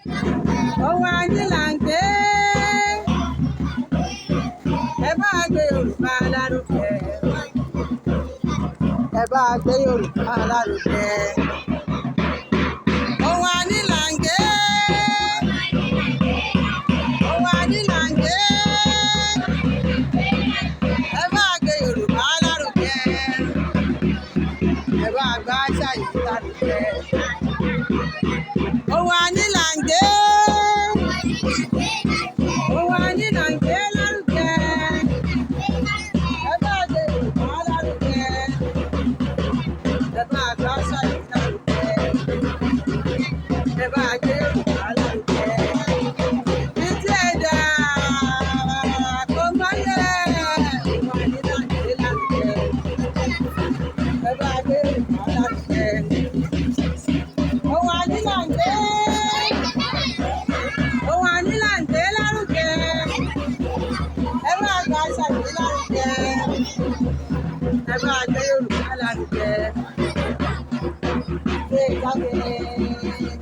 Ohun ajé là ń gbé. Ẹ bá gbé Yorùbá lárugẹ. Ẹ bá gbé Yorùbá lárugẹ. Ohun ajé là ń gbé. Ohun ajé là ń gbé. Ẹ bá gbé Yorùbá lárugẹ. Ẹ bá gbé àṣà yìí lárugẹ. Ohun ajé là ń gbé. Ohun ajé là ń gbé lárugẹ. Ẹ bá gbé Yorùbá lárugẹ. Ẹ bá gbé àṣà yìí lárugẹ. Ẹ bá gbé Yorùbá lárugẹ. Títí ẹ̀dá kò mọ́lẹ̀. Ohun ajé là ń gbé lárugẹ. Ẹ bá gbé Yorùbá lárugẹ. Ohun ajé là ń gbé. Ohun ajé là ń gbé lárugẹ. Ẹ bá gbé àṣà yìí lárugẹ. Ẹ bá gbé Yorùbá lárugẹ. Gbé jáde.